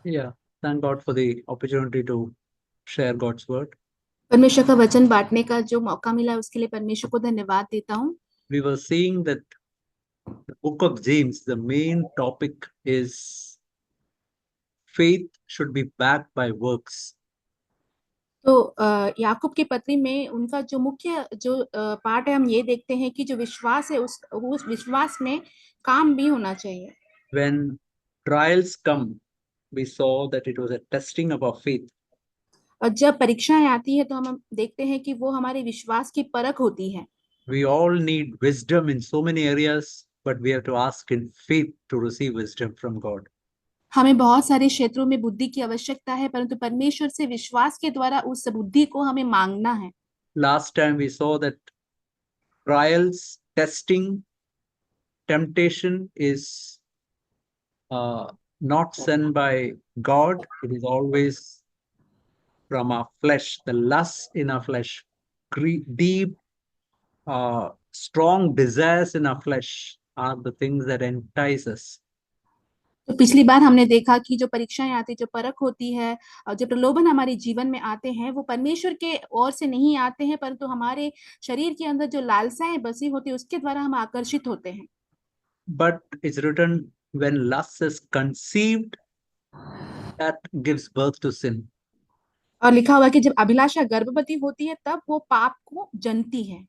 Yeah, thank God for the opportunity to share God's word. परमेश्वर का वचन बांटने का जो मौका मिला उसके लिए परमेश्वर को धन्यवाद देता हूँ। We were seeing that the book of James, the main topic is faith should be backed by works. तो याकूब की पत्री में उनका जो मुख्य जो पार्ट है, हम ये देखते हैं कि जो विश्वास है उस विश्वास में काम भी होना चाहिए। When trials come, we saw that it was a testing of our faith. और जब परीक्षाएं आती है तो हम देखते हैं कि वो हमारे विश्वास की परख होती है। We all need wisdom in so many areas, but we have to ask in faith to receive wisdom from God. हमें बहुत सारे क्षेत्रों में बुद्धि की आवश्यकता है, परंतु परमेश्वर से विश्वास के द्वारा उस बुद्धि को हमें मांगना है। Last time we saw that trials, testing, temptation is not sent by God. It is always from our flesh, the lust in our flesh, deep, strong desires in our flesh are the things that entice us. तो पिछली बार हमने देखा कि जो परीक्षाएं आती, जो परख होती है और जो प्रलोभन हमारे जीवन में आते हैं, वो परमेश्वर के ओर से नहीं आते हैं, परंतु हमारे शरीर के अंदर जो लालसाएं बसी होती है उसके द्वारा हम आकर्षित होते हैं। But it's written when lust is conceived, that gives birth to sin. और लिखा हुआ है कि जब अभिलाषा गर्भवती होती है तब वो पाप को जनती है।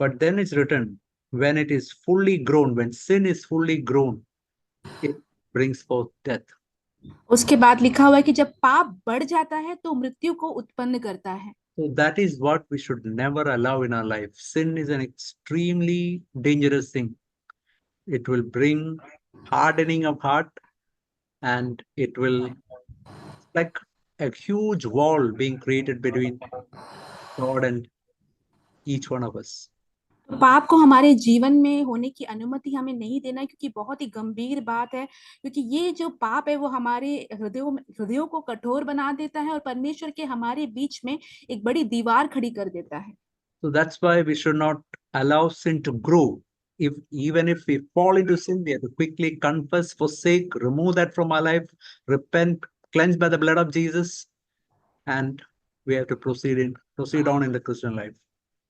But then it's written when it is fully grown, when sin is fully grown, it brings forth death. उसके बाद लिखा हुआ है कि जब पाप बढ़ जाता है तो मृत्यु को उत्पन्न करता है। So that is what we should never allow in our life. Sin is an extremely dangerous thing. It will bring hardening of heart, and it will, like a huge wall being created between God and each one of us. तो पाप को हमारे जीवन में होने की अनुमति हमें नहीं देना, क्योंकि बहुत ही गंभीर बात है। क्योंकि ये जो पाप है वो हमारे हृदयों को कठोर बना देता है और परमेश्वर के हमारे बीच में एक बड़ी दीवार खड़ी कर देता है। So that's why we should not allow sin to grow. Even if we fall into sin, we have to quickly confess, forsake, remove that from our life, repent, cleansed by the blood of Jesus, and we have to proceed on in the Christian life.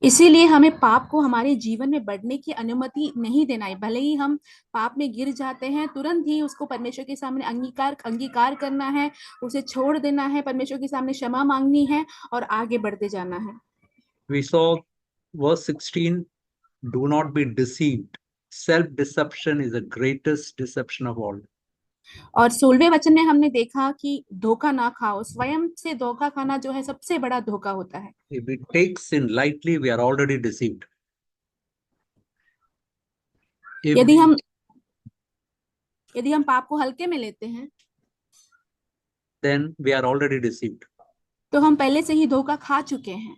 इसीलिए हमें पाप को हमारे जीवन में बढ़ने की अनुमति नहीं देना है। भले ही हम पाप में गिर जाते हैं, तुरंत ही उसको परमेश्वर के सामने अंगीकार करना है, उसे छोड़ देना है, परमेश्वर के सामने क्षमा मांगनी है और आगे बढ़ते जाना है। We saw verse 16, do not be deceived. Self-deception is the greatest deception of all. और 16वें वचन में हमने देखा कि धोखा ना खाओ। स्वयं से धोखा खाना जो है सबसे बड़ा धोखा होता है। If we take sin lightly, we are already deceived. If यदि we, हम यदि हम पाप को हल्के में लेते हैं then we are already deceived. तो हम पहले से ही धोखा खा चुके हैं।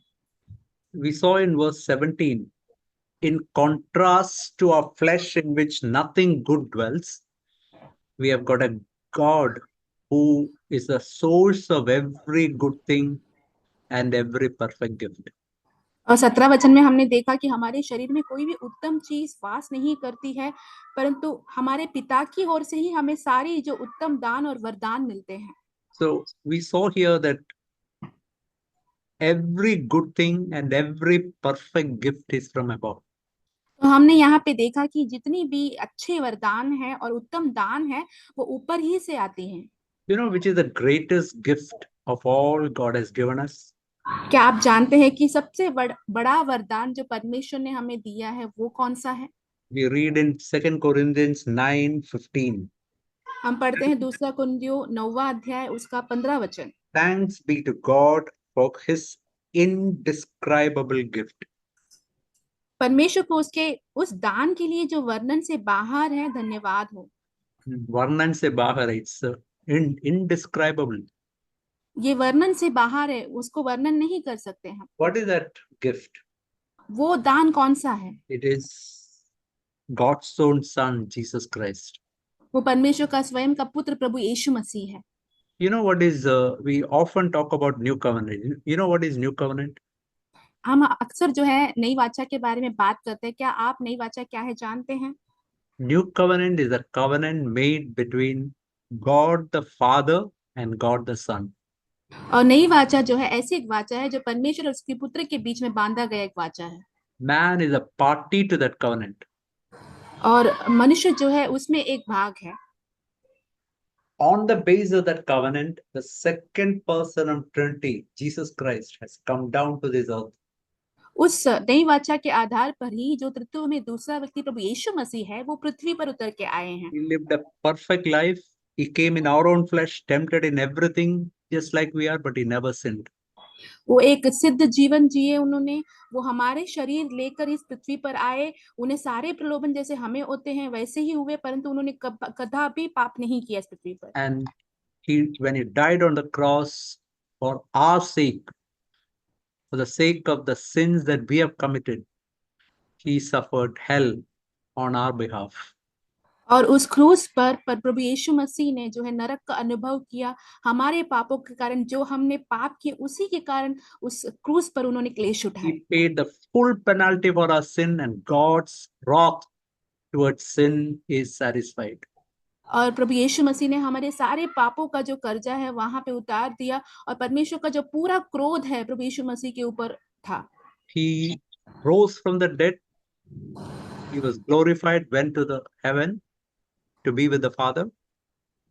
We saw in verse 17, in contrast to our flesh in which nothing good dwells, we have got a God who is the source of every good thing and every perfect gift. और 17 वचन में हमने देखा कि हमारे शरीर में कोई भी उत्तम चीज वास नहीं करती है, परंतु हमारे पिता की ओर से ही हमें सारी जो उत्तम दान और वरदान मिलते हैं। So we saw here that every good thing and every perfect gift is from above. तो हमने यहाँ पे देखा कि जितनी भी अच्छे वरदान है और उत्तम दान है वो ऊपर ही से आती हैं। You know which is the greatest gift of all God has given us? क्या आप जानते हैं कि सबसे बड़ा वरदान जो परमेश्वर ने हमें दिया है वो कौन सा है? We read in 2 Corinthians 9:15. हम पढ़ते हैं दूसरा कुरिन्थियों 9वां अध्याय उसका 15 वचन। Thanks be to God for his indescribable gift. परमेश्वर को उसके उस दान के लिए जो वर्णन से बाहर है, धन्यवाद हो। वर्णन से बाहर है, it's indescribable. ये वर्णन से बाहर है, उसको वर्णन नहीं कर सकते हम। What is that gift? वो दान कौन सा है? It is God's own Son, Jesus Christ. वो परमेश्वर का स्वयं का पुत्र प्रभु यीशु मसीह है। You know what is, we often talk about new covenant. You know what is new covenant? हम अक्सर जो है नई वाचा के बारे में बात करते हैं। क्या आप नई वाचा क्या है जानते हैं? New covenant is a covenant made between God the Father and God the Son. और नई वाचा जो है ऐसी एक वाचा है जो परमेश्वर और उसके पुत्र के बीच में बांधा गया एक वाचा है, Man is a party to that covenant. और मनुष्य जो है उसमें एक भाग है। On the basis of that covenant, the second person of Trinity, Jesus Christ, has come down to this earth. उस नई वाचा के आधार पर ही जो तृतीय में दूसरा व्यक्ति प्रभु यीशु मसीह है वो पृथ्वी पर उतर के आए हैं। He lived a perfect life. He came in our own flesh, tempted in everything, just like we are, but he never sinned. वो एक सिद्ध जीवन जिए उन्होंने, वो हमारे शरीर लेकर इस पृथ्वी पर आए, उन्हें सारे प्रलोभन जैसे हमें होते हैं वैसे ही हुए, परंतु उन्होंने कदापि पाप नहीं किया इस पृथ्वी पर। And when he died on the cross for our sake, for the sake of the sins that we have committed, he suffered hell on our behalf. और उस क्रूस पर प्रभु यीशु मसीह ने जो है नरक का अनुभव किया हमारे पापों के कारण, जो हमने पाप किए उसी के कारण उस क्रूस पर उन्होंने क्लेश उठाए। He paid the full penalty for our sin, and God's wrath towards sin is satisfied. और प्रभु यीशु मसीह ने हमारे सारे पापों का जो कर्जा है वहां पे उतार दिया, और परमेश्वर का जो पूरा क्रोध है प्रभु यीशु मसीह के ऊपर था। He rose from the dead. He was glorified, went to the heaven to be with the Father.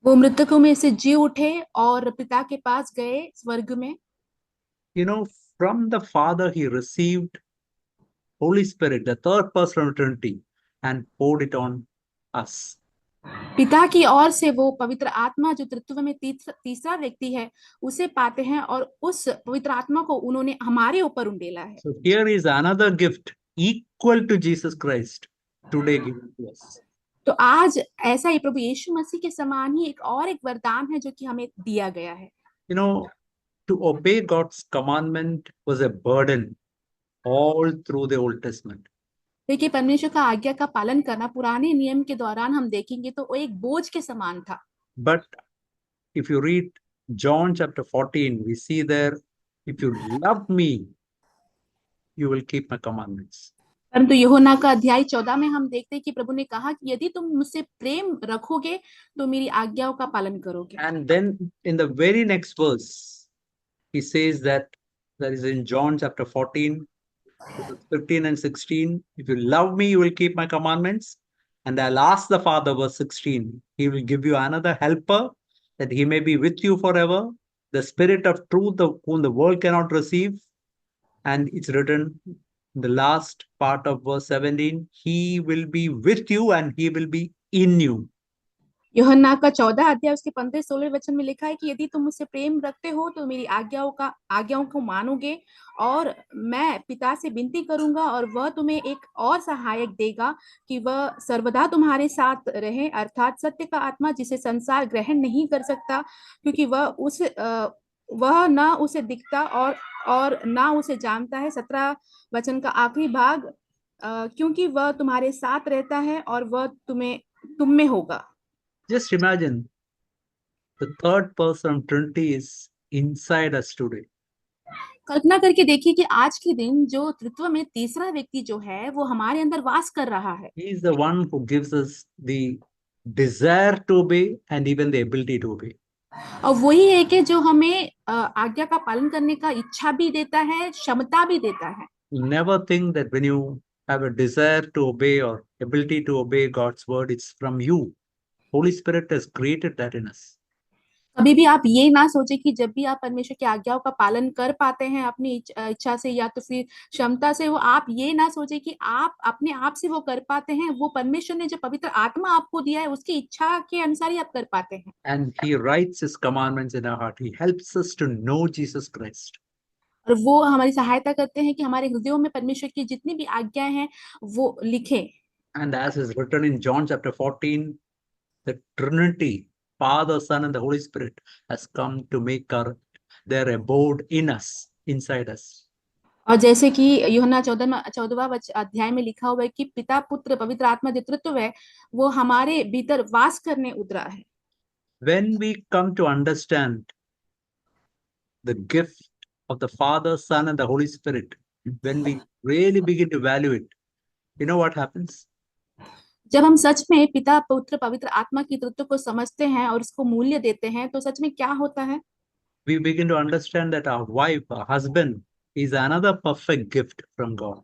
वो मृतकों में से जी उठे और पिता के पास गए स्वर्ग में। You know, from the Father, he received Holy Spirit, the third person of Trinity, and poured it on us. पिता की ओर से वो पवित्र आत्मा जो तृत्व में तीसरा व्यक्ति है उसे पाते हैं, और उस पवित्र आत्मा को उन्होंने हमारे ऊपर उंडेला है। So here is another gift equal to Jesus Christ today given to us. तो आज ऐसा ही प्रभु यीशु मसीह के समान ही एक वरदान है जो कि हमें दिया गया है। You know, to obey God's commandment was a burden all through the Old Testament. देखिए, परमेश्वर का आज्ञा का पालन करना पुराने नियम के दौरान हम देखेंगे तो वो एक बोझ के समान था। But if you read John chapter 14, we see there, if you love me, you will keep my commandments. परंतु यूहन्ना का अध्याय 14 में हम देखते हैं कि प्रभु ने कहा कि यदि तुम मुझसे प्रेम रखोगे तो मेरी आज्ञाओं का पालन करोगे। And then in the very next verse, he says that is in John chapter 14, 15 and 16, if you love me, you will keep my commandments. And I'll ask the Father, verse 16, he will give you another helper, that he may be with you forever, the Spirit of truth, whom the world cannot receive. And it's written in the last part of verse 17, he will be with you and he will be in you. यूहन्ना का 14 अध्याय उसके 15-16 वचन में लिखा है कि यदि तुम मुझसे प्रेम रखते हो तो मेरी आज्ञाओं को मानोगे, और मैं पिता से विनती करूंगा और वह तुम्हें एक और सहायक देगा कि वह सर्वदा तुम्हारे साथ रहे, अर्थात सत्य का आत्मा जिसे संसार ग्रहण नहीं कर सकता, क्योंकि वह ना उसे दिखता और ना उसे जानता है। 17 वचन का आखिरी भाग, क्योंकि वह तुम्हारे साथ रहता है और वह तुम में होगा। Just imagine, the third person of Trinity is inside us today. कल्पना करके देखिए कि आज के दिन जो तृत्व में तीसरा व्यक्ति जो है वो हमारे अंदर वास कर रहा है। He is the one who gives us the desire to obey and even the ability to obey. और वही है कि जो हमें आज्ञा का पालन करने का इच्छा भी देता है, क्षमता भी देता है। Never think that when you have a desire to obey or ability to obey God's word, it's from you. Holy Spirit has created that in us. कभी भी आप ये ना सोचे कि जब भी आप परमेश्वर की आज्ञाओं का पालन कर पाते हैं अपनी इच्छा से या तो फिर क्षमता से, वो आप ये ना सोचे कि आप अपने आप से वो कर पाते हैं। वो परमेश्वर ने जो पवित्र आत्मा आपको दिया है उसकी इच्छा के अनुसार ही आप कर पाते हैं। And he writes his commandments in our heart. He helps us to know Jesus Christ. और वो हमारी सहायता करते हैं कि हमारे हृदयों में परमेश्वर की जितनी भी आज्ञाएं हैं वो लिखें। And as is written in John chapter 14, the Trinity, Father, Son, and the Holy Spirit has come to make their abode in us, inside us. और जैसे कि यूहन्ना 14वां अध्याय में लिखा हुआ है कि पिता, पुत्र, पवित्र आत्मा जो तृत्व है वो हमारे भीतर वास करने उतरा है। When we come to understand the gift of the Father, Son, and the Holy Spirit, when we really begin to value it, you know what happens? जब हम सच में पिता, पुत्र, पवित्र आत्मा की तत्व को समझते हैं और इसको मूल्य देते हैं, तो सच में क्या होता है? We begin to understand that our wife, our husband, is another perfect gift from God.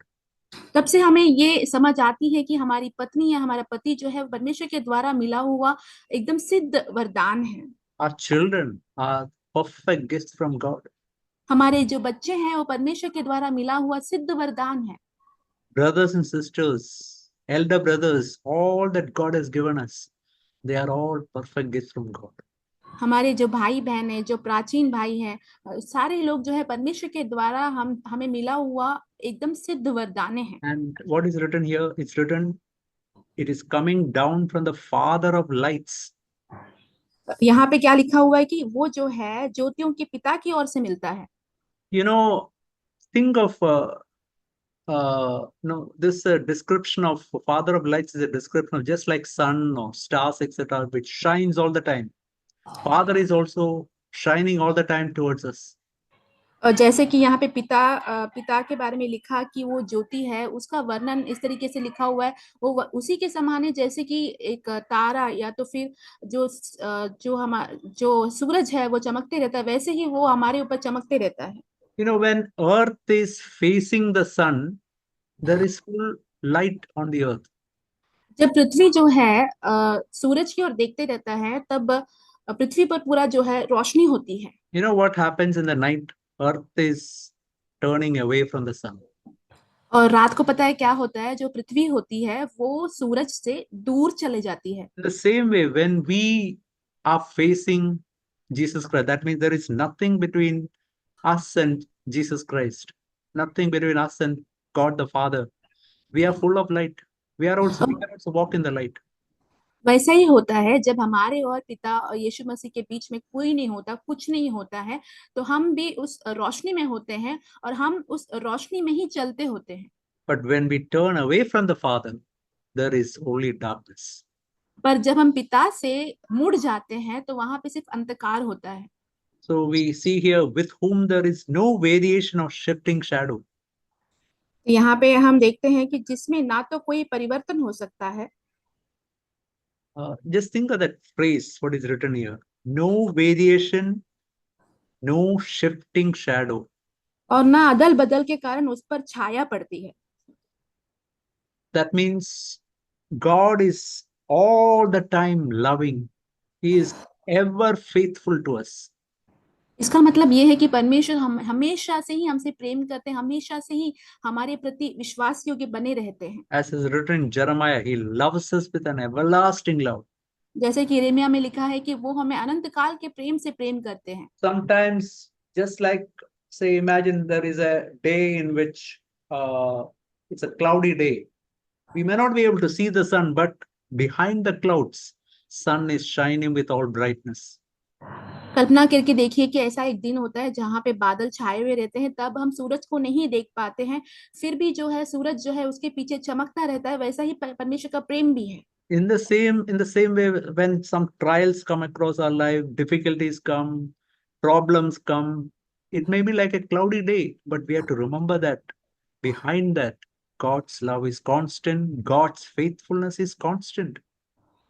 तब से हमें ये समझ आती है कि हमारी पत्नी या हमारा पति जो है, वो परमेश्वर के द्वारा मिला हुआ एकदम सिद्ध वरदान है। Our children are perfect gifts from God. हमारे जो बच्चे हैं, वो परमेश्वर के द्वारा मिला हुआ सिद्ध वरदान है। Brothers and sisters, elder brothers, all that God has given us, they are all perfect gifts from God. हमारे जो भाई-बहन हैं, जो प्राचीन भाई हैं, सारे लोग जो है परमेश्वर के द्वारा हमें मिला हुआ एकदम सिद्ध वरदाने हैं। And what is written here? It's written, it is coming down from the Father of lights. यहाँ पे क्या लिखा हुआ है कि वो जो है ज्योतियों के पिता की ओर से मिलता है। You know, think of no, this description of Father of lights is a description of just like sun or stars, etc., which shines all the time. Father is also shining all the time towards us. और जैसे कि यहाँ पे पिता के बारे में लिखा कि वो ज्योति है, उसका वर्णन इस तरीके से लिखा हुआ है, वो उसी के समान है जैसे कि एक तारा या तो फिर जो सूरज है वो चमकते रहता है, वैसे ही वो हमारे ऊपर चमकते रहता है। You know, when Earth is facing the sun, there is full light on the earth. जब पृथ्वी जो है सूरज की ओर देखते रहता है, तब पृथ्वी पर पूरा जो है रोशनी होती है। You know what happens in the night? Earth is turning away from the sun. और रात को पता है क्या होता है? जो पृथ्वी होती है वो सूरज से दूर चले जाती है। In the same way, when we are facing Jesus Christ, that means there is nothing between us and Jesus Christ, nothing between us and God the Father. We are full of light. We can also walk in the light. वैसा ही होता है जब हमारे और पिता और यीशु मसीह के बीच में कोई नहीं होता, कुछ नहीं होता है, तो हम भी उस रोशनी में होते हैं और हम उस रोशनी में ही चलते होते हैं। But when we turn away from the Father, there is only darkness. पर जब हम पिता से मुड़ जाते हैं तो वहां पे सिर्फ अंधकार होता है। So we see here with whom there is no variation or shifting shadow. यहाँ पे हम देखते हैं कि जिसमें ना तो कोई परिवर्तन हो सकता है। Just think of that phrase, what is written here. No variation, no shifting shadow. और ना अदल बदल के कारण उस पर छाया पड़ती है। That means God is all the time loving. He is ever faithful to us. इसका मतलब ये है कि परमेश्वर हम हमेशा से ही हमसे प्रेम करते हैं, हमेशा से ही हमारे प्रति विश्वास योग्य बने रहते हैं। As is written in Jeremiah, He loves us with an everlasting love. जैसे कि यिर्मयाह में लिखा है कि वो हमें अनंत काल के प्रेम से प्रेम करते हैं। Sometimes, just like, say, imagine there is a day in which it's a cloudy day. We may not be able to see the sun, but behind the clouds, sun is shining with all brightness. कल्पना करके देखिए कि ऐसा एक दिन होता है जहाँ पे बादल छाए हुए रहते हैं, तब हम सूरज को नहीं देख पाते हैं, फिर भी जो है सूरज जो है उसके पीछे चमकता रहता है। वैसा ही परमेश्वर का प्रेम भी है। In the same way, when some trials come across our life, difficulties come, problems come, it may be like a cloudy day, but we have to remember that behind that, God's love is constant, God's faithfulness is constant.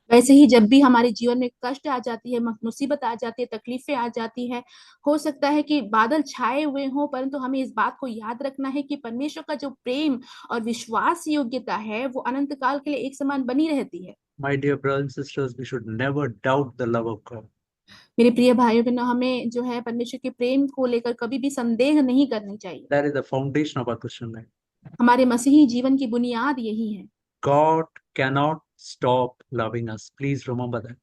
वैसे ही जब भी हमारे जीवन में कष्ट आ जाती है, मुसीबत आ जाती है, तकलीफें आ जाती है, हो सकता है कि बादल छाए हुए हों, परंतु हमें इस बात को याद रखना है कि परमेश्वर का जो प्रेम और विश्वास योग्यता है, वो अनंत काल के लिए एक समान बनी रहती है। My dear brothers and sisters, we should never doubt the love of God. मेरे प्रिय भाइयों बहनों, हमें जो है परमेश्वर के प्रेम को लेकर कभी भी संदेह नहीं करनी चाहिए। That is the foundation of our Christian life. हमारे मसीही जीवन की बुनियाद यही है। God cannot stop loving us. Please remember that.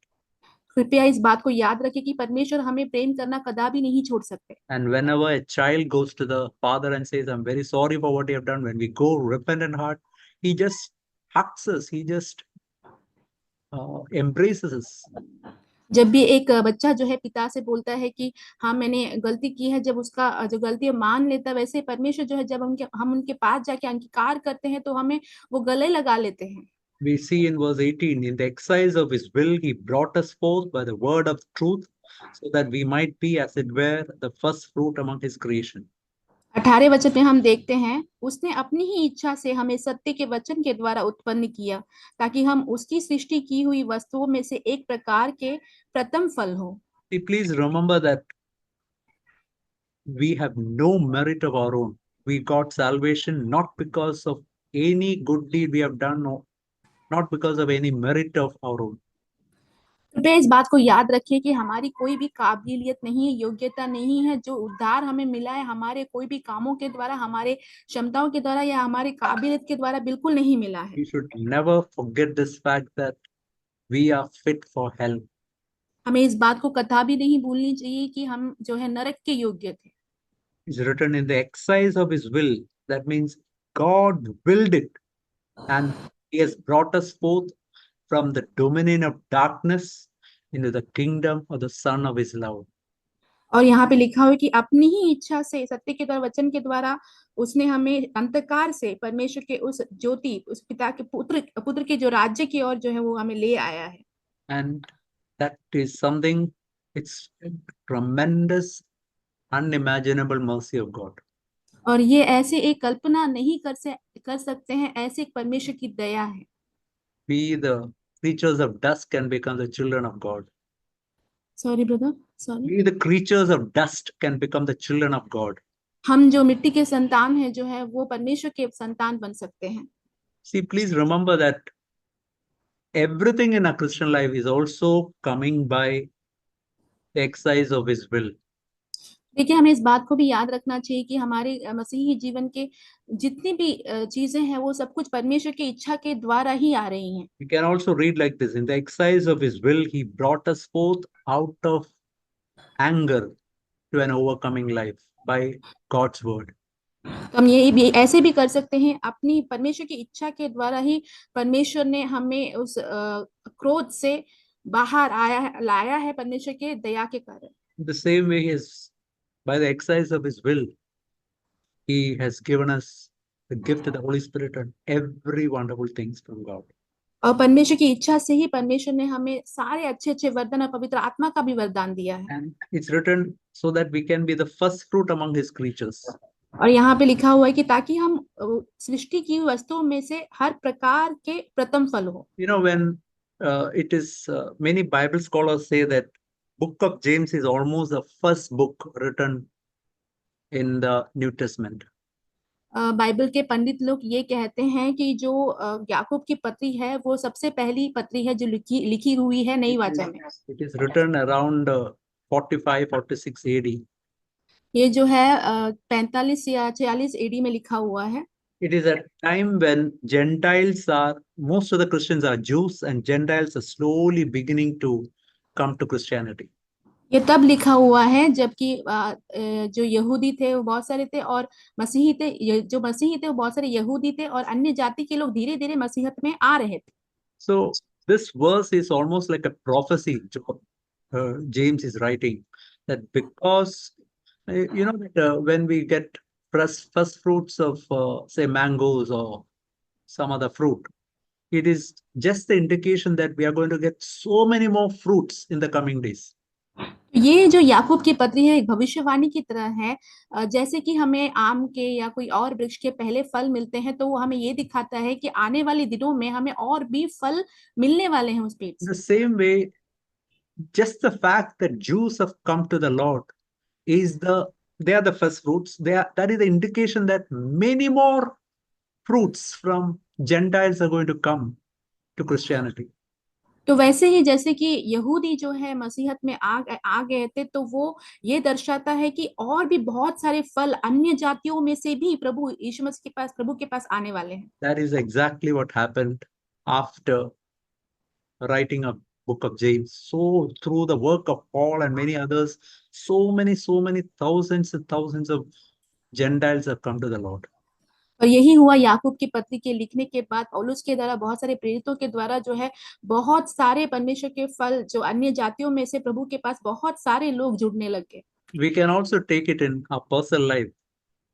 कृपया इस बात को याद रखें कि परमेश्वर हमें प्रेम करना कदापि नहीं छोड़ सकते। And whenever a child goes to the father and says, I'm very sorry for what you have done, when we go repentant heart, he just hugs us, he just embraces us. जब भी एक बच्चा जो है पिता से बोलता है कि हाँ मैंने गलती की है, जब उसका जो गलती है मान लेता है, वैसे परमेश्वर जो है जब हम उनके पास जाके अंगीकार करते हैं तो हमें वो गले लगा लेते हैं। We see in verse 18, in the exercise of his will, he brought us forth by the word of truth, so that we might be, as it were, the first fruit among his creation. 18 वचन में हम देखते हैं, उसने अपनी ही इच्छा से हमें सत्य के वचन के द्वारा उत्पन्न किया, ताकि हम उसकी सृष्टि की हुई वस्तुओं में से एक प्रकार के प्रथम फल हो। See, please remember that we have no merit of our own. We got salvation not because of any good deed we have done, or not because of any merit of our own. कृपया इस बात को याद रखिए कि हमारी कोई भी काबिलियत नहीं है, योग्यता नहीं है। जो उद्धार हमें मिला है हमारे कोई भी कामों के द्वारा, हमारे क्षमताओं के द्वारा या हमारी काबिलियत के द्वारा बिल्कुल नहीं मिला है। We should never forget this fact that we are fit for hell. हमें इस बात को कथा भी नहीं भूलनी चाहिए कि हम जो है नरक के योग्य थे। It's written in the exercise of his will. That means God willed it, and he has brought us forth from the dominion of darkness into the kingdom of the Son of his love. और यहाँ पे लिखा हुआ है कि अपनी ही इच्छा से सत्य के द्वारा, वचन के द्वारा उसने हमें अंधकार से परमेश्वर के उस ज्योति, उस पिता के पुत्र के जो राज्य की ओर जो है वो हमें ले आया है। And that is something, it's a tremendous, unimaginable mercy of God. और ये ऐसे एक कल्पना नहीं कर सकते हैं, ऐसे एक परमेश्वर की दया है। We, the creatures of dust, can become the children of God. Sorry brother, sorry. We, the creatures of dust, can become the children of God. हम जो मिट्टी के संतान है जो है वो परमेश्वर के संतान बन सकते हैं। See, please remember that everything in our Christian life is also coming by the exercise of his will. देखिए, हमें इस बात को भी याद रखना चाहिए कि हमारे मसीही जीवन के जितनी भी चीजें हैं वो सब कुछ परमेश्वर की इच्छा के द्वारा ही आ रही हैं। We can also read like this: in the exercise of his will, he brought us forth out of anger to an overcoming life by God's word. तो हम ये भी ऐसे भी कर सकते हैं, अपनी परमेश्वर की इच्छा के द्वारा ही परमेश्वर ने हमें उस क्रोध से बाहर लाया है परमेश्वर के दया के कारण। In the same way, by the exercise of his will, he has given us the gift of the Holy Spirit and every wonderful things from God. और परमेश्वर की इच्छा से ही परमेश्वर ने हमें सारे अच्छे अच्छे वरदान और पवित्र आत्मा का भी वरदान दिया है। And it's written so that we can be the first fruit among his creatures. और यहाँ पे लिखा हुआ है कि ताकि हम सृष्टि की वस्तुओं में से हर प्रकार के प्रथम फल हो। You know, when it is, many Bible scholars say that book of James is almost the first book written in the New Testament. Bible के पंडित लोग ये कहते हैं कि जो याकूब की पत्री है वो सबसे पहली पत्री है जो लिखी हुई है नई वाचा में। It is written around 45-46 AD. ये जो है 45 या 46 एडी में लिखा हुआ है। It is a time when most of the Christians are Jews, and Gentiles are slowly beginning to come to Christianity. ये तब लिखा हुआ है जबकि जो यहूदी थे वो बहुत सारे थे और मसीही थे, जो मसीही थे वो बहुत सारे यहूदी थे और अन्य जाति के लोग धीरे धीरे मसीहत में आ रहे थे। So this verse is almost like a prophecy James is writing, that because when we get first fruits of say mangoes or some other fruit, it is just the indication that we are going to get so many more fruits in the coming days. ये जो याकूब की पत्री है एक भविष्यवाणी की तरह है। जैसे कि हमें आम के या कोई और वृक्ष के पहले फल मिलते हैं तो वो हमें ये दिखाता है कि आने वाले दिनों में हमें और भी फल मिलने वाले हैं उस पेड़ In से। the same way, just the fact that Jews have come to the Lord they are the first fruits. That is the indication that many more fruits from Gentiles are going to come to Christianity. तो वैसे ही जैसे कि यहूदी जो है मसीहत में आ गए थे तो वो ये दर्शाता है कि और भी बहुत सारे फल अन्य जातियों में से भी प्रभु यीशु मसीह के पास आने वाले हैं। That is exactly what happened after writing a book of James. So through the work of Paul and many others, so many thousands and thousands of Gentiles have come to the Lord. और यही हुआ याकूब की पत्री के लिखने के बाद पौलुस के द्वारा, बहुत सारे प्रेरितों के द्वारा जो है बहुत सारे परमेश्वर के फल जो अन्य जातियों में से प्रभु के पास बहुत सारे लोग जुड़ने लगे। We can also take it in our personal life.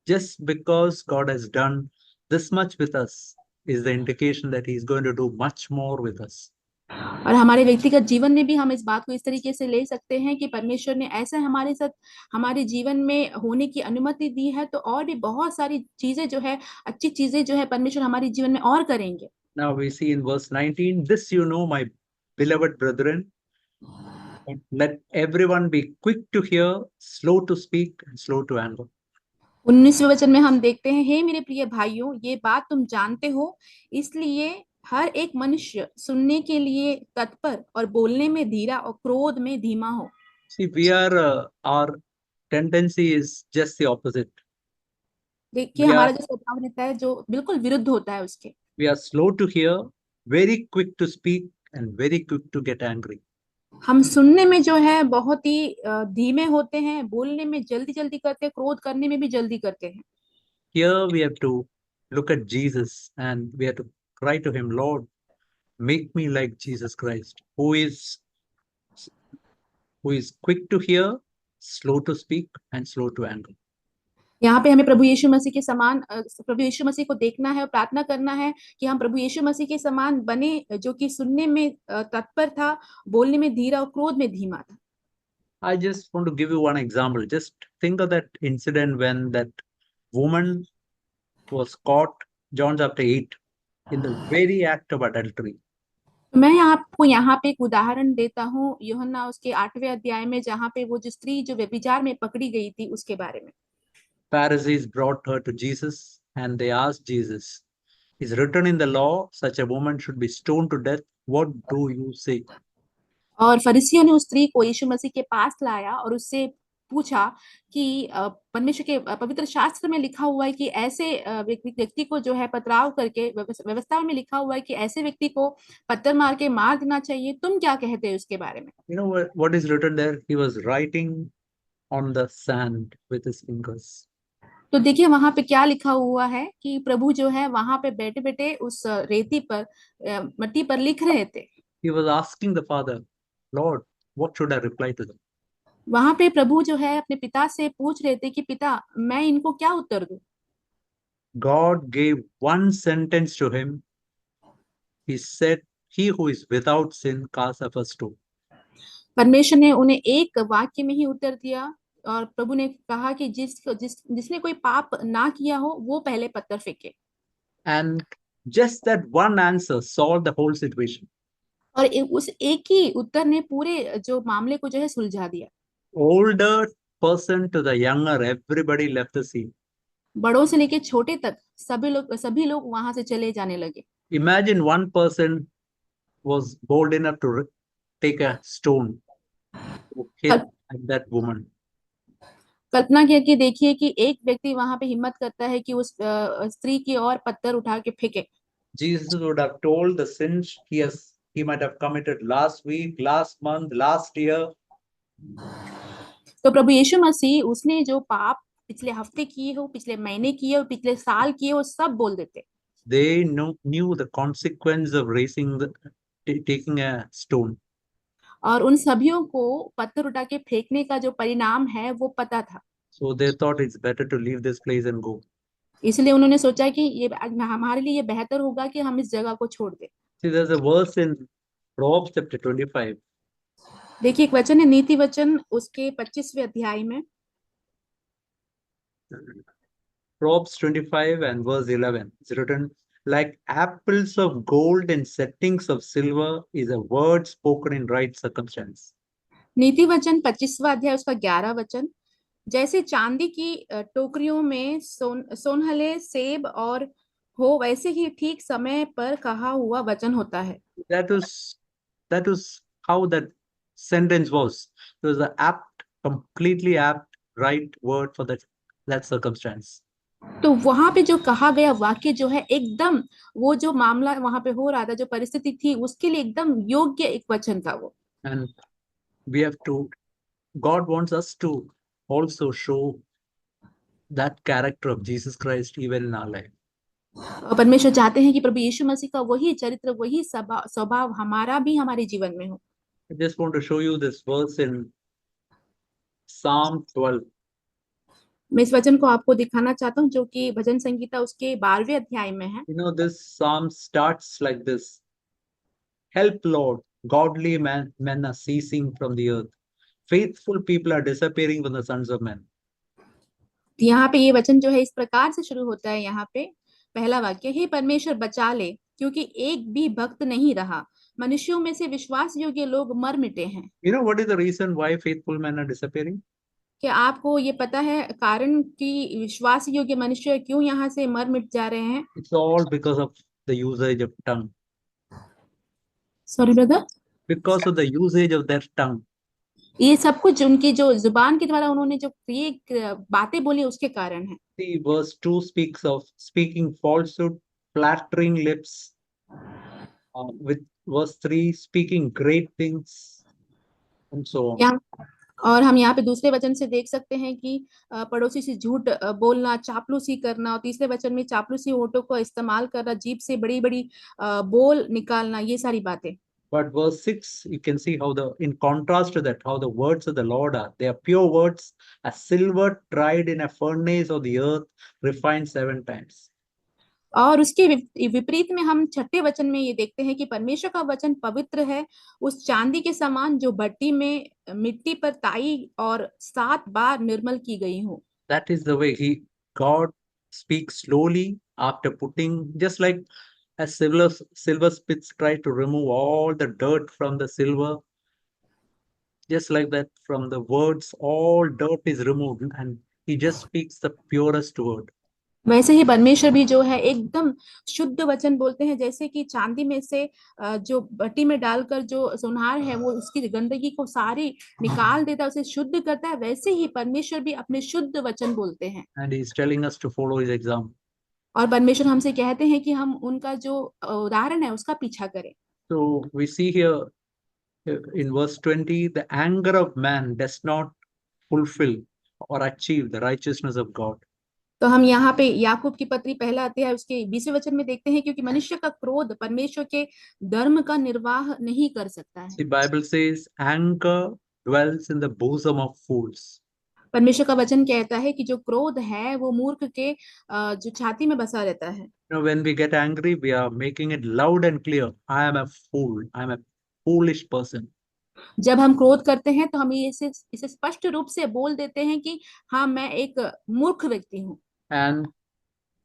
Just because God has done this much with us is the indication that He's going to do much more with us. और हमारे व्यक्तिगत जीवन में भी हम इस बात को इस तरीके से ले सकते हैं कि परमेश्वर ने ऐसा हमारे साथ हमारे जीवन में होने की अनुमति दी है, तो और भी बहुत सारी चीजें जो है, अच्छी चीजें जो है परमेश्वर हमारे जीवन में और करेंगे। Now we see in verse 19, this you know, my beloved brethren, let everyone be quick to hear, slow to speak, and slow to anger. 19वें वचन में हम देखते हैं, हे मेरे प्रिय भाइयों, ये बात तुम जानते हो, इसलिए हर एक मनुष्य सुनने के लिए तत्पर और बोलने में धीरा और क्रोध में धीमा हो। See, our tendency is just the opposite. देखिए We हमारा are, जो स्वभाव रहता है जो बिल्कुल विरुद्ध होता है उसके। we are slow to hear, very quick to speak, and very quick to get angry. हम सुनने में जो है बहुत ही धीमे होते हैं, बोलने में जल्दी जल्दी करते हैं, क्रोध करने में भी जल्दी करते हैं। Here we have to look at Jesus and we have to cry to him, Lord, make me like Jesus Christ, who is quick to hear, slow to speak, and slow to anger. यहाँ पे हमें प्रभु यीशु मसीह के समान प्रभु यीशु मसीह को देखना है और प्रार्थना करना है कि हम प्रभु यीशु मसीह के समान बने, जो कि सुनने में तत्पर था, बोलने में धीरा और क्रोध में धीमा था। I just want to give you one example. Just think of that incident when that woman was caught, John chapter 8, in the very act of adultery. तो मैं आपको यहाँ पे एक उदाहरण देता हूँ, यूहन्ना उसके 8वें अध्याय में, जहाँ पे वो जो स्त्री जो व्यभिचार में पकड़ी गई थी उसके बारे में। Pharisees brought her to Jesus and they asked Jesus, "Is written in the law, such a woman should be stoned to death. What do you say?" और फरीसियों ने उस स्त्री को यीशु मसीह के पास लाया और उससे पूछा कि परमेश्वर के पवित्र शास्त्र में लिखा हुआ है कि ऐसे व्यक्ति को जो है पथराव करके, व्यवस्था में लिखा हुआ है कि ऐसे व्यक्ति को पत्थर मार के मार देना चाहिए, तुम क्या कहते हो उसके बारे में? You know what is written there? He was writing on the sand with his fingers. तो देखिए वहां पे क्या लिखा हुआ है कि प्रभु जो है वहां पे बैठे बैठे उस रेती पर, मट्टी पर लिख रहे थे। He was asking the Father, Lord, what should I reply to them? वहां पे प्रभु जो है अपने पिता से पूछ रहे थे कि पिता, मैं इनको क्या उत्तर दूं? God gave one sentence to him. He said, "He who is without sin cast the first stone." परमेश्वर ने उन्हें एक वाक्य में ही उत्तर दिया और प्रभु ने कहा कि जिसने कोई पाप ना किया हो वो पहले पत्थर फेंके। And just that one answer solved the whole situation. और उस एक ही उत्तर ने पूरे जो मामले को जो है सुलझा दिया। Older person to the younger, everybody left the scene. बड़ों से लेके छोटे तक सभी लोग वहां से चले जाने लगे। Imagine one person was bold enough to take a stone to hit at that woman. कल्पना करके देखिए कि एक व्यक्ति वहां पे हिम्मत करता है कि उस स्त्री की ओर पत्थर उठा के फेंके। Jesus would have told the sins he might have committed last week, last month, last year. तो प्रभु यीशु मसीह उसने जो पाप पिछले हफ्ते किए हो, पिछले महीने किए हो, पिछले साल किए हो, सब बोल देते। They knew the consequence of taking a stone. और उन सभियों को पत्थर उठा के फेंकने का जो परिणाम है वो पता था। So they thought it's better to leave this place and go. इसलिए उन्होंने सोचा कि ये हमारे लिए ये बेहतर होगा कि हम इस जगह को छोड़ दें। See, there's a verse in Proverbs chapter 25. देखिए एक वचन है नीति वचन उसके 25वें अध्याय में। Proverbs 25 and verse 11. It's written, like apples of gold in settings of silver is a word spoken in right circumstance. नीति वचन 25वां अध्याय उसका 11 वचन, जैसे चांदी की टोकरियों में सोनहले सेब और हो, वैसे ही ठीक समय पर कहा हुआ वचन होता है। That was how that sentence was. It was an apt, completely apt, right word for that circumstance. तो वहां पे जो कहा गया वाक्य जो है एकदम, वो जो मामला वहां पे हो रहा था, जो परिस्थिति थी, उसके लिए एकदम योग्य एक वचन था वो। And God wants us to also show that character of Jesus Christ even in our life. और परमेश्वर चाहते हैं कि प्रभु यीशु मसीह का वही चरित्र, वही स्वभाव हमारा भी हमारे जीवन में हो। I just want to show you this verse in Psalm 12. मैं इस वचन को आपको दिखाना चाहता हूँ जो कि भजन संगीता उसके 12वें अध्याय में है। You know, this psalm starts like this. Help, Lord. Godly men are ceasing from the earth. Faithful people are disappearing from the sons of men. तो यहाँ पे ये वचन जो है इस प्रकार से शुरू होता है। यहाँ पे पहला वाक्य, हे परमेश्वर बचा ले, क्योंकि एक भी भक्त नहीं रहा, मनुष्यों में से विश्वास योग्य लोग मर मिटे हैं। You know what is the reason why faithful men are disappearing? क्या आपको ये पता है कारण कि विश्वास योग्य मनुष्य क्यों यहाँ से मर मिट जा रहे हैं? It's all because of the usage of tongue. Sorry brother. Because of the usage of their tongue. ये सब कुछ उनकी जो जुबान के द्वारा उन्होंने जो ये बातें बोली उसके कारण है। See, verse 2 speaks of speaking falsehood, flattering lips. With verse 3, speaking great things, and so on. यहाँ और हम यहाँ पे दूसरे वचन से देख सकते हैं कि पड़ोसी से झूठ बोलना, चापलूसी करना, और तीसरे वचन में चापलूसी होठों को इस्तेमाल करना, जीभ से बड़ी बड़ी बोल निकालना, ये सारी बातें। But verse 6, you can see how in contrast to that, how the words of the Lord are. They are pure words, as silver tried in a furnace of the earth, refined 7 times. और उसके विपरीत में हम छठे वचन में ये देखते हैं कि परमेश्वर का वचन पवित्र है, उस चांदी के समान जो भट्टी में मिट्टी पर ताई और 7 बार निर्मल की गई हो। That is the way God speaks slowly after putting, just like as silversmiths try to remove all the dirt from the silver, just like that, from the words, all dirt is removed, and he just speaks the purest word. वैसे ही परमेश्वर भी जो है एकदम शुद्ध वचन बोलते हैं, जैसे कि चांदी में से जो भट्टी में डालकर जो सुनार है वो उसकी गंदगी को सारी निकाल देता है, उसे शुद्ध करता है, वैसे ही परमेश्वर भी अपने शुद्ध वचन बोलते हैं। And he is telling us to follow his example. और परमेश्वर हमसे कहते हैं कि हम उनका जो उदाहरण है उसका पीछा करें। So we see here in verse 20, the anger of man does not fulfill or achieve the righteousness of God. तो हम यहाँ पे याकूब की पत्री पहला अध्याय उसके 20वें वचन में देखते हैं, क्योंकि मनुष्य का क्रोध परमेश्वर के धर्म का निर्वाह नहीं कर सकता है। The Bible says anger dwells in the bosom of fools. परमेश्वर का वचन कहता है कि जो क्रोध है वो मूर्ख के जो छाती में बसा रहता है। You know, when we get angry, we are making it loud and clear. I am a fool. I am a foolish person. जब हम क्रोध करते हैं तो हम इसे स्पष्ट रूप से बोल देते हैं कि हाँ, मैं एक मूर्ख व्यक्ति हूँ। And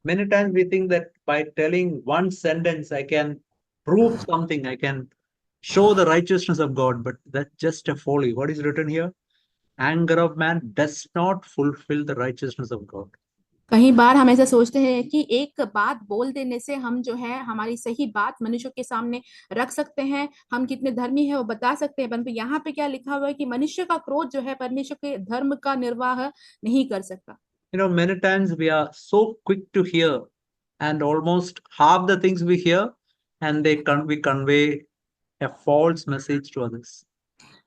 many times we think that by telling one sentence, I can prove something. I can show the righteousness of God. But that's just a folly. What is written here? Anger of man does not fulfill the righteousness of God. कई बार हम ऐसा सोचते हैं कि एक बात बोल देने से हम जो है हमारी सही बात मनुष्य के सामने रख सकते हैं, हम कितने धर्मी है वो बता सकते हैं, परंतु यहाँ पे क्या लिखा हुआ है कि मनुष्य का क्रोध जो है परमेश्वर के धर्म का निर्वाह नहीं कर सकता। You know, many times we are so quick to hear, and almost half the things we hear, and we convey a false message to others.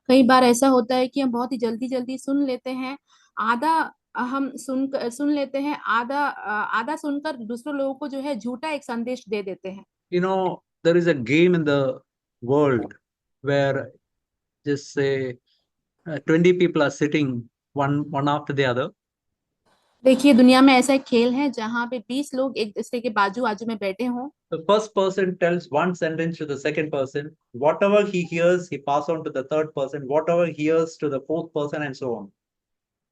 कई बार ऐसा होता है कि हम बहुत ही जल्दी जल्दी सुन लेते हैं, आधा हम सुन लेते हैं, आधा सुनकर दूसरे लोगों को जो है झूठा एक संदेश दे देते हैं। You know, there is a game in the world where just say 20 people are sitting one after the other. देखिए दुनिया में ऐसा एक खेल है जहाँ पे 20 लोग एक दूसरे के बाजू बाजू में बैठे हों। The first person tells one sentence to the second person. Whatever he hears, he pass on to the third person. Whatever he hears to the fourth person, and so on.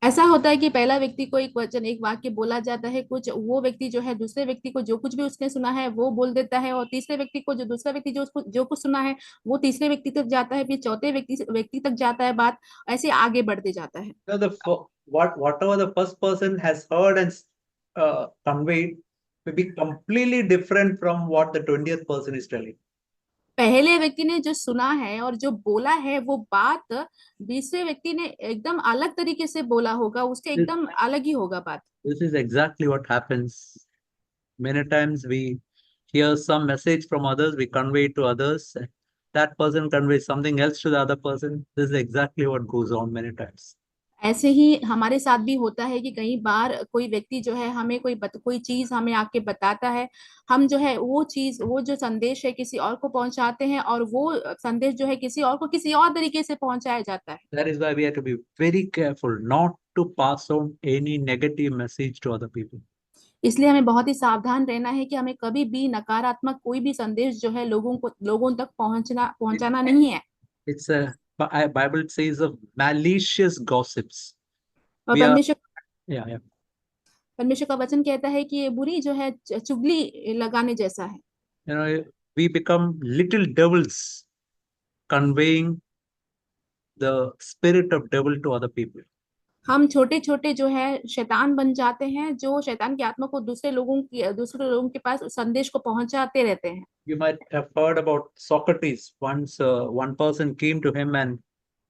ऐसा होता है कि पहला व्यक्ति को एक वाक्य बोला जाता है, कुछ वो व्यक्ति जो है दूसरे व्यक्ति को जो कुछ भी उसने सुना है वो बोल देता है, और तीसरे व्यक्ति को जो दूसरा व्यक्ति जो कुछ सुना है वो तीसरे व्यक्ति तक जाता है, फिर चौथे व्यक्ति तक जाता है बात, ऐसे आगे बढ़ते जाता है। So whatever the first person has heard and conveyed may be completely different from what the 20th person is telling. पहले व्यक्ति ने जो सुना है और जो बोला है वो बात दूसरे व्यक्ति ने एकदम अलग तरीके से बोला होगा, उसके एकदम अलग ही होगा बात। This is exactly what happens. Many times we hear some message from others, we convey it to others. That person conveys something else to the other person. This is exactly what goes on many times. ऐसे ही हमारे साथ भी होता है कि कई बार कोई व्यक्ति जो है हमें कोई चीज हमें आके बताता है, हम जो है वो जो संदेश है किसी और को पहुंचाते हैं, और वो संदेश जो है किसी और को किसी और तरीके से पहुंचाया जाता है। That is why we have to be very careful not to pass on any negative message to other people. इसलिए हमें बहुत ही सावधान रहना है कि हमें कभी भी नकारात्मक कोई भी संदेश जो है लोगों तक पहुंचाना नहीं है। It's a Bible says of malicious gossips. और We are, परमेश्वर yeah. परमेश्वर का वचन कहता है कि ये बुरी जो है चुगली लगाने जैसा है। We become little devils conveying the spirit of devil to other people. हम छोटे छोटे जो है शैतान बन जाते हैं, जो शैतान की आत्मा को दूसरे लोगों के पास संदेश को पहुंचाते रहते हैं। You might have heard about Socrates. Once one person came to him and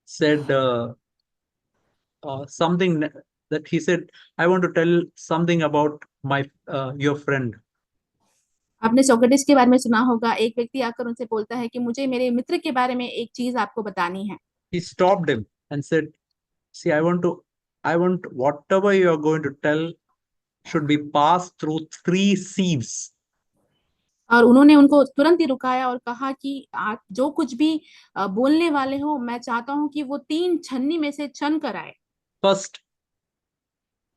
said something that he said, I want to tell something about your friend. आपने सोक्रेटिस के बारे में सुना होगा। एक व्यक्ति आकर उनसे बोलता है कि मुझे मेरे मित्र के बारे में एक चीज आपको बतानी है। He stopped him and said, see, I want whatever you are going to tell should be passed through 3 sieves. और उन्होंने उनको तुरंत ही रुकाया और कहा कि आप जो कुछ भी बोलने वाले हो, मैं चाहता हूं कि वो 3 छन्नी में से छन कर आए। First,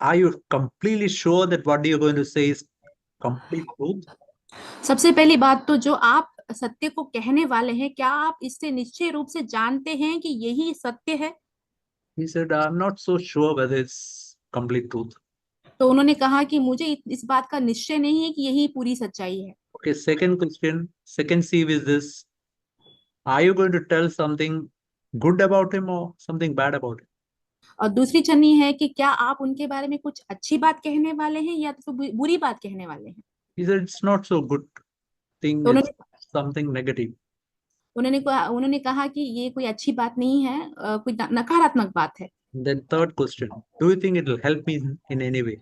are you completely sure that what you're going to say is complete truth? सबसे पहली बात तो जो आप सत्य को कहने वाले हैं, क्या आप इससे निश्चय रूप से जानते हैं कि यही सत्य है? He said, I'm not so sure whether it's complete truth. तो उन्होंने कहा कि मुझे इस बात का निश्चय नहीं है कि यही पूरी सच्चाई है। Okay, second question, second sieve is this. Are you going to tell something good about him or something bad about him? और दूसरी छन्नी है कि क्या आप उनके बारे में कुछ अच्छी बात कहने वाले हैं या तो फिर बुरी बात कहने वाले हैं? He said, it's not so good thing, तो it's something negative. उन्होंने कहा कि ये कोई अच्छी बात नहीं है, कोई नकारात्मक बात है। Then third question, do you think it will help me in any way?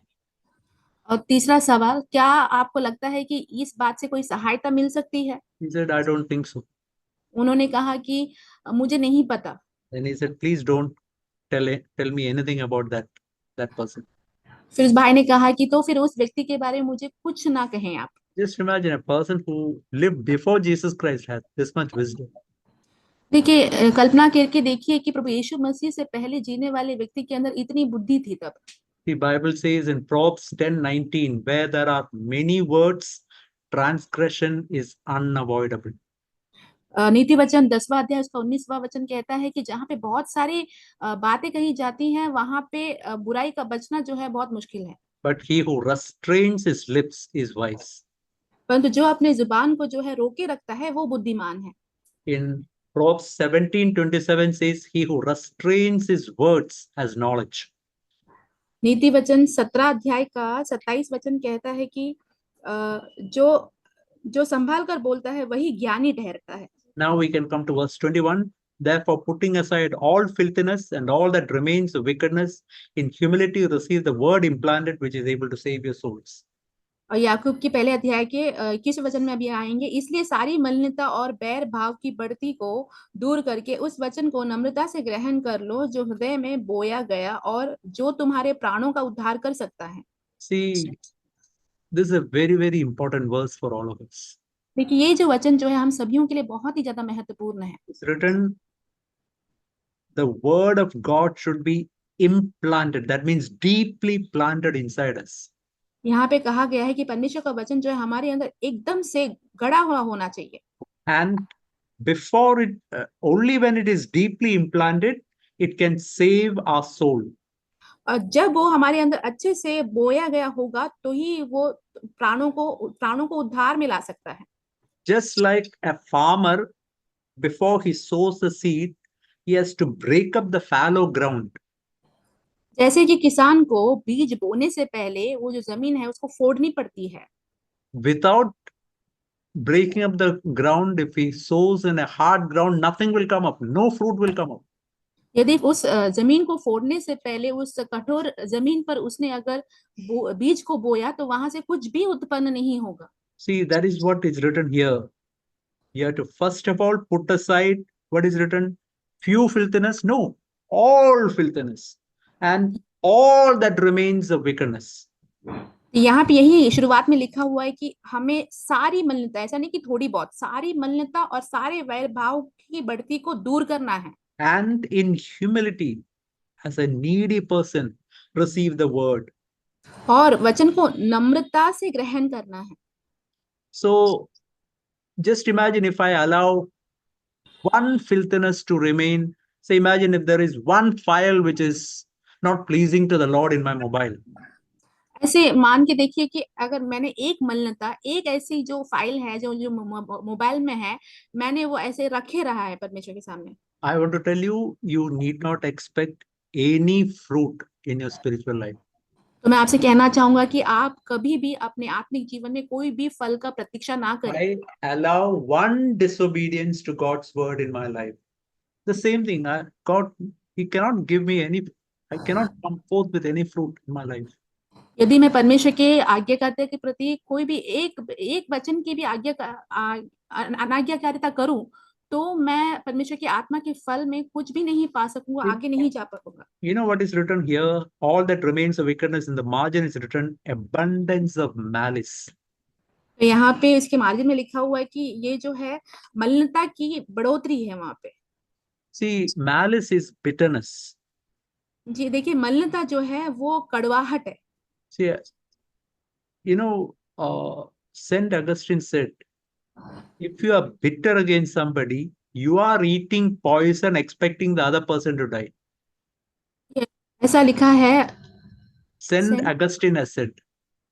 और तीसरा सवाल, क्या आपको लगता है कि इस बात से कोई सहायता मिल सकती है? He said, I don't think so. उन्होंने कहा कि मुझे नहीं पता। Then he said, please don't tell me anything about that person. फिर उस भाई ने कहा कि तो फिर उस व्यक्ति के बारे में मुझे कुछ ना कहें आप। Just imagine a person who lived before Jesus Christ has this much wisdom. देखिए, कल्पना करके देखिए कि प्रभु यीशु मसीह से पहले जीने वाले व्यक्ति के अंदर इतनी बुद्धि थी तब। The Bible says in Proverbs 10:19, where there are many words, transgression is unavoidable. नीति वचन 10वां अध्याय उसका 19वां वचन कहता है कि जहाँ पे बहुत सारी बातें कही जाती हैं, वहां पे बुराई का बचना जो है बहुत मुश्किल है। But he who restrains his lips is wise. परंतु जो अपने जुबान को जो है रोके रखता है, वो बुद्धिमान है। In Proverbs 17:27 says, he who restrains his words has knowledge. नीति वचन 17 अध्याय का 27 वचन कहता है कि जो संभाल कर बोलता है वही ज्ञानी ठहरता है। Now we can come to verse 21. Therefore, putting aside all filthiness and all that remains of wickedness, in humility receive the word implanted, which is able to save your souls. और याकूब की पहले अध्याय के 21 वचन में अभी आएंगे। इसलिए सारी मलिनता और बैर भाव की बढ़ती को दूर करके उस वचन को नम्रता से ग्रहण कर लो, जो हृदय में बोया गया और जो तुम्हारे प्राणों का उद्धार कर सकता है। See, this is a very, very important verse for all of us. देखिए, ये जो वचन जो है हम सभी के लिए बहुत ही ज्यादा महत्वपूर्ण है। It's written, the word of God should be implanted. That means deeply planted inside us. यहाँ पे कहा गया है कि परमेश्वर का वचन जो है हमारे अंदर एकदम से गड़ा हुआ होना चाहिए। And before it, only when it is deeply implanted, it can save our soul. और जब वो हमारे अंदर अच्छे से बोया गया होगा, तो ही वो प्राणों को उद्धार में ला सकता है। Just like a farmer, before he sows the seed, he has to break up the fallow ground. जैसे कि किसान को बीज बोने से पहले वो जो जमीन है उसको फोड़नी पड़ती है। Without breaking up the ground, if he sows in a hard ground, nothing will come up. No fruit will come up. यदि उस जमीन को फोड़ने से पहले उस कठोर जमीन पर उसने अगर बीज को बोया, तो वहां से कुछ भी उत्पन्न नहीं होगा। See, that is what is written here. You have to first of all put aside what is written, few filthiness, no, all filthiness, and all that remains of wickedness. यहाँ पे यही शुरुआत में लिखा हुआ है कि हमें सारी मलिनता, ऐसा नहीं कि थोड़ी बहुत, सारी मलिनता और सारे वैर भाव की बढ़ती को दूर करना है। And in humility, as a needy person, receive the word. और वचन को नम्रता से ग्रहण करना है। So just imagine if I allow one filthiness to remain. Say, imagine if there is one file which is not pleasing to the Lord in my mobile. ऐसे मान के देखिए कि अगर मैंने एक मलिनता, एक ऐसी जो फाइल है जो जो मोबाइल में है, मैंने वो ऐसे रखे रहा है परमेश्वर के सामने, I want to tell you, you need not expect any fruit in your spiritual life. तो मैं आपसे कहना चाहूंगा कि आप कभी भी अपने आत्मिक जीवन में कोई भी फल का प्रतीक्षा ना करें। I allow one disobedience to God's word in my life. The same thing, God, He cannot give me any, I cannot come forth with any fruit in my life. यदि मैं परमेश्वर के आज्ञाकारिता के प्रति कोई भी एक वचन की भी अनाज्ञाकारिता करूं, तो मैं परमेश्वर की आत्मा के फल में कुछ भी नहीं पा सकूंगा, आगे नहीं जा पाऊंगा। You know what is written here? All that remains of wickedness, in the margin is written abundance of malice. तो यहाँ पे इसके मार्जिन में लिखा हुआ है कि ये जो है मलिनता की बढ़ोतरी है वहां पे। See, malice is bitterness. जी देखिए, मलिनता जो है वो कड़वाहट है। See, you know, Saint Augustine said, if you are bitter against somebody, you are eating poison expecting the other person to die. ये ऐसा लिखा है, Saint Saint Augustine has said.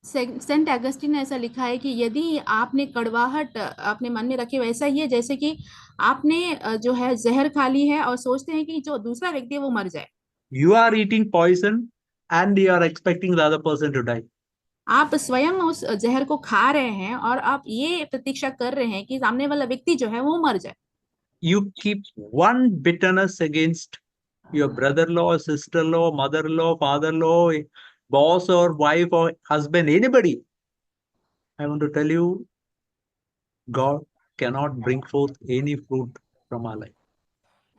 Saint Augustine ने ऐसा लिखा है कि यदि आपने कड़वाहट अपने मन में रखी, वैसा ही है जैसे कि आपने जो है जहर खा ली है और सोचते हैं कि जो दूसरा व्यक्ति है वो मर जाए। You are eating poison and you are expecting the other person to die. आप स्वयं उस जहर को खा रहे हैं और आप ये प्रतीक्षा कर रहे हैं कि सामने वाला व्यक्ति जो है वो मर जाए। You keep one bitterness against your brother-in-law, sister-in-law, mother-in-law, father-in-law, boss or wife or husband, anybody. I want to tell you, God cannot bring forth any fruit from our life.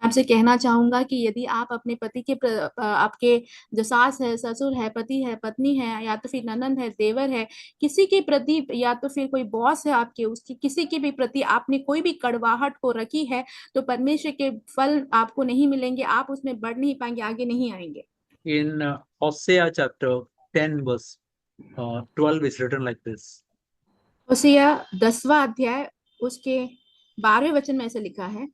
आपसे कहना चाहूंगा कि यदि आप अपने पति के आपके जो सास है, ससुर है, पति है, पत्नी है, या तो फिर ननंद है, देवर है, किसी के प्रति, या तो फिर कोई बॉस है आपके, उसकी किसी के भी प्रति आपने कोई भी कड़वाहट को रखी है, तो परमेश्वर के फल आपको नहीं मिलेंगे, आप उसमें बढ़ नहीं पाएंगे, आगे नहीं आएंगे। In Hosea chapter 10 verse 12 is written like this. होशिया 10वां अध्याय उसके 12वें वचन में ऐसे लिखा है,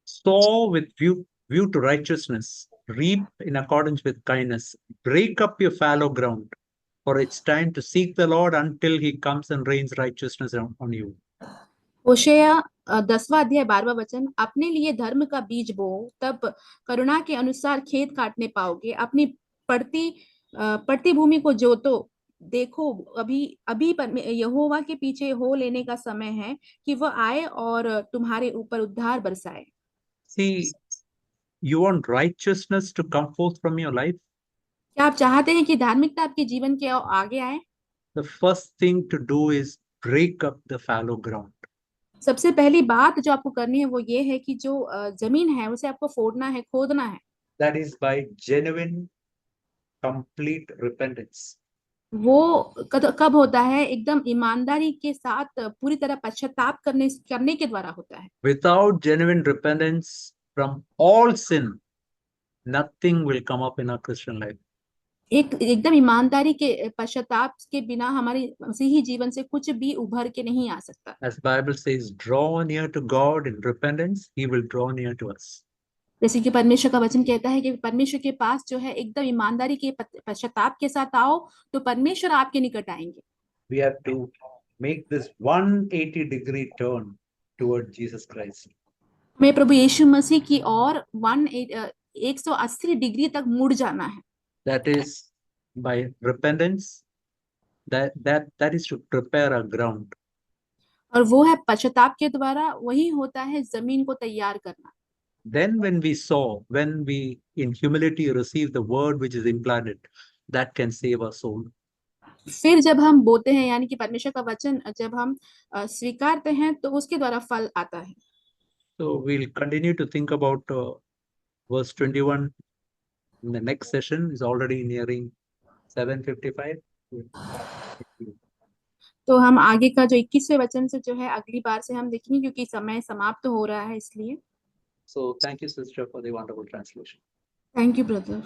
Sow with view to righteousness, reap in accordance with kindness, break up your fallow ground, for it's time to seek the Lord until he comes and rains righteousness on you. होशेया 10वां अध्याय 12वां वचन, अपने लिए धर्म का बीज बो, तब करुणा के अनुसार खेत काटने पाओगे, अपनी पड़ती पड़ती भूमि को जोतो, देखो अभी अभी यहोवा के पीछे हो लेने का समय है कि वह आए और तुम्हारे ऊपर उद्धार बरसाए। See, you want righteousness to come forth from your life? क्या आप चाहते हैं कि धार्मिकता आपके जीवन के आगे आए? The first thing to do is break up the fallow ground. सबसे पहली बात जो आपको करनी है वो ये है कि जो जमीन है उसे आपको फोड़ना है, खोदना है। That is by genuine, complete repentance. वो कब होता है? एकदम ईमानदारी के साथ पूरी तरह पश्चाताप करने के द्वारा होता है। Without genuine repentance from all sin, nothing will come up in our Christian life. एकदम ईमानदारी के पश्चाताप के बिना हमारे मसीही जीवन से कुछ भी उभर के नहीं आ सकता। As Bible says, draw near to God in repentance, he will draw near to us. जैसे कि परमेश्वर का वचन कहता है कि परमेश्वर के पास जो है एकदम ईमानदारी के पश्चाताप के साथ आओ तो परमेश्वर आपके निकट आएंगे। We have to make this 180-degree turn toward Jesus Christ. हमें प्रभु यीशु मसीह की ओर 180 डिग्री तक मुड़ जाना है। That is by repentance. That is to prepare our ground. और वो है पश्चाताप के द्वारा, वही होता है जमीन को तैयार करना। Then when we in humility receive the word which is implanted, that can save our soul. फिर जब हम बोते हैं, यानी कि परमेश्वर का वचन जब हम स्वीकारते हैं, तो उसके द्वारा फल आता है। So we'll continue to think about verse 21 in the next session. Is already nearing 7:55. तो हम आगे का जो 21वें वचन से जो है अगली बार से हम देखेंगे, क्योंकि समय समाप्त हो रहा है इसलिए। So thank you, sister, for the wonderful translation. Thank you brother.